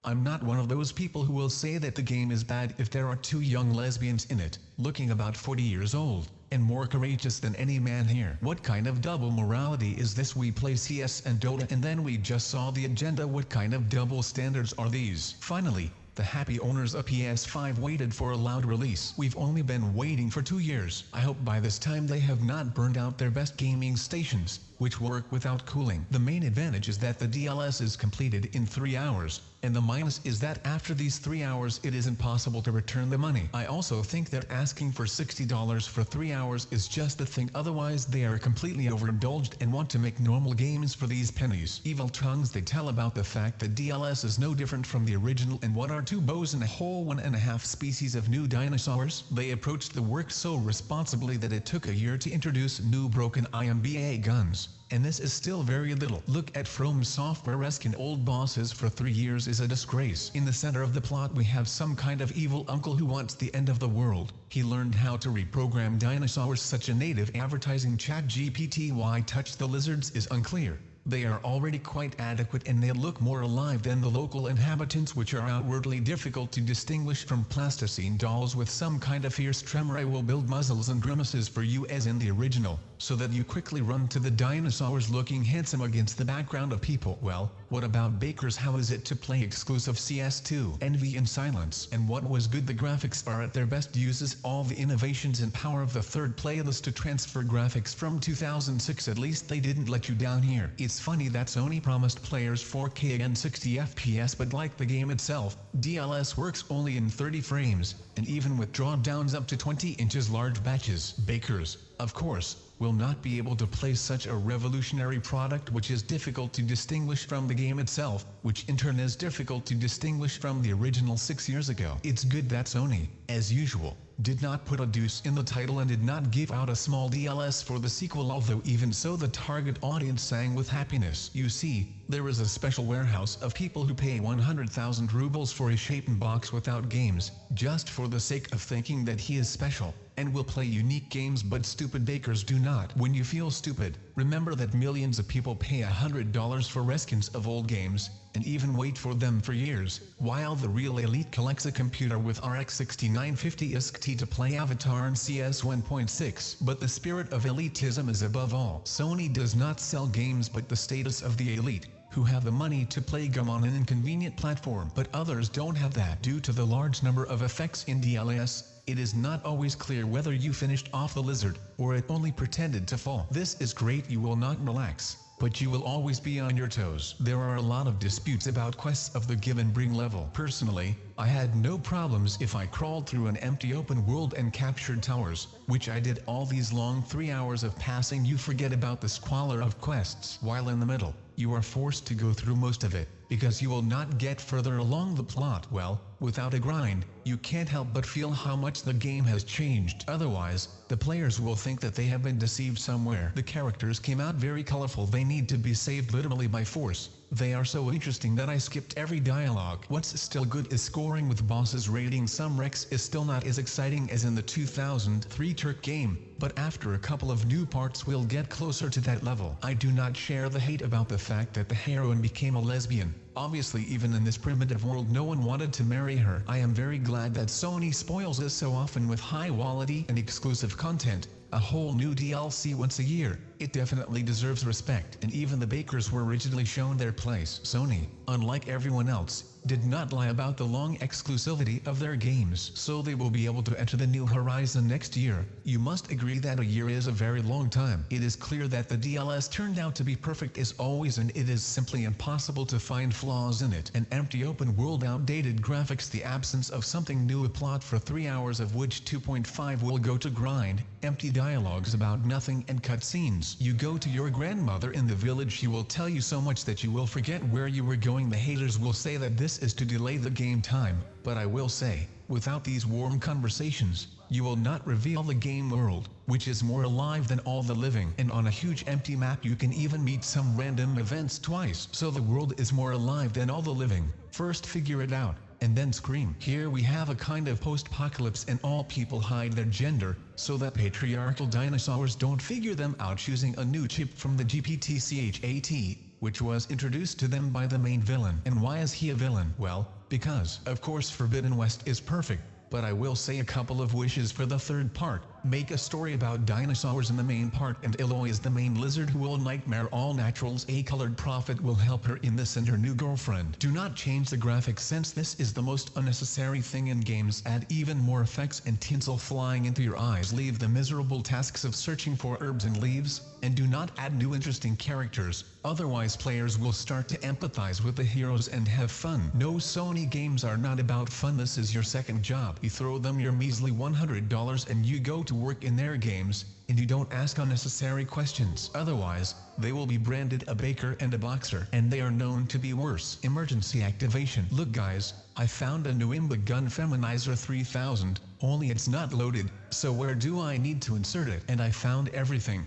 I'm not one of those people who will say that the game is bad if there are two young lesbians in it, looking about 40 years old, and more courageous than any man here. What kind of double morality is this? We play CS and Dota and then we just saw the agenda. What kind of double standards are these? Finally, the happy owners of PS5 waited for a loud release. We've only been waiting for 2 years. I hope by this time they have not burned out their best gaming stations, which work without cooling. The main advantage is that the DLS is completed in 3 hours, and the minus is that after these 3 hours it is impossible to return the money. I also think that asking for $60 for 3 hours is just the thing, otherwise they are completely overindulged and want to make normal games for these pennies. Evil tongues, they tell about the fact that DLS is no different from the original, and what are two bows and a whole 1.5 species of new dinosaurs? They approached the work so responsibly that it took a year to introduce new broken IMBA guns. And this is still very little. Look at From Software rescuing old bosses for 3 years is a disgrace. In the center of the plot we have some kind of evil uncle who wants the end of the world. He learned how to reprogram dinosaurs. Such a native advertising ChatGPT. Why touch the lizards is unclear. They are already quite adequate and they look more alive than the local inhabitants, which are outwardly difficult to distinguish from plasticine dolls with some kind of fierce tremor. I will build muzzles and grimaces for you as in the original, so that you quickly run to the dinosaurs looking handsome against the background of people. Well, what about Bakers? How is it to play exclusive CS2? Envy and silence. And what was good? The graphics are at their best. Uses all the innovations and power of the third playlist to transfer graphics from 2006. At least they didn't let you down here. It's funny that Sony promised players 4K and 60 FPS, but like the game itself, DLS works only in 30 frames, and even with drawdowns up to 20 inches large batches. Bakers, of course, will not be able to play such a revolutionary product, which is difficult to distinguish from the game itself, which in turn is difficult to distinguish from the original 6 years ago. It's good that Sony, as usual, did not put a deuce in the title and did not give out a small DLS for the sequel, although even so the target audience sang with happiness. You see, there is a special warehouse of people who pay 100,000 rubles for a Shapen box without games, just for the sake of thinking that he is special, and will play unique games, but stupid Bakers do not. When you feel stupid, remember that millions of people pay $100 for reskins of old games, and even wait for them for years, while the real elite collects a computer with RX 6950 ISC-T to play Avatar and CS 1.6. But the spirit of elitism is above all. Sony does not sell games but the status of the elite, who have the money to play GOM on an inconvenient platform. But others don't have that. Due to the large number of effects in DLS, it is not always clear whether you finished off the lizard, or it only pretended to fall. This is great. You will not relax, but you will always be on your toes. There are a lot of disputes about quests of the give and bring level. Personally, I had no problems if I crawled through an empty open world and captured towers, which I did. All these long 3 hours of passing, you forget about the squalor of quests. While in the middle, you are forced to go through most of it, because you will not get further along the plot. Well, without a grind, you can't help but feel how much the game has changed. Otherwise, the players will think that they have been deceived somewhere. The characters came out very colorful. They need to be saved literally by force. They are so interesting that I skipped every dialogue. What's still good is scoring with bosses rating. Some wrecks is still not as exciting as in the 2003 Turk game, but after a couple of new parts we'll get closer to that level. I do not share the hate about the fact that the heroine became a lesbian. Obviously, even in this primitive world, no one wanted to marry her. I am very glad that Sony spoils us so often with high quality and exclusive content. A whole new DLC once a year. It definitely deserves respect. And even the Bakers were originally shown their place. Sony, unlike everyone else, did not lie about the long exclusivity of their games, so they will be able to enter the new horizon next year. You must agree that a year is a very long time. It is clear that the DLS turned out to be perfect as always, and it is simply impossible to find flaws in it. An empty open world, outdated graphics, the absence of something new, a plot for 3 hours of which 2.5 will go to grind, empty dialogues about nothing, and cutscenes. You go to your grandmother in the village, she will tell you so much that you will forget where you were going. The haters will say that this is to delay the game time, but I will say, without these warm conversations, you will not reveal the game world, which is more alive than all the living. And on a huge empty map you can even meet some random events twice. So the world is more alive than all the living. First figure it out, and then scream. Here we have a kind of post-apocalypse and all people hide their gender, so that patriarchal dinosaurs don't figure them out, choosing a new chip from the GPT-CHAT. which was introduced to them by the main villain. And why is he a villain? Well, because, of course, Forbidden West is perfect. But I will say a couple of wishes for the third part. Make a story about dinosaurs in the main part, and Aloy is the main lizard who will nightmare all naturals. A colored prophet will help her in this and her new girlfriend. Do not change the graphics, since this is the most unnecessary thing in games. Add even more effects and tinsel flying into your eyes. Leave the miserable tasks of searching for herbs and leaves, and do not add new interesting characters. Otherwise players will start to empathize with the heroes and have fun. No, Sony games are not about fun. This is your second job. You throw them your measly $100 and you go to work in their games, and you don't ask unnecessary questions. Otherwise, they will be branded a baker and a boxer, and they are known to be worse. Emergency activation. Look guys, I found a new Imba Gun Feminizer 3000, only it's not loaded, so where do I need to insert it? And I found everything.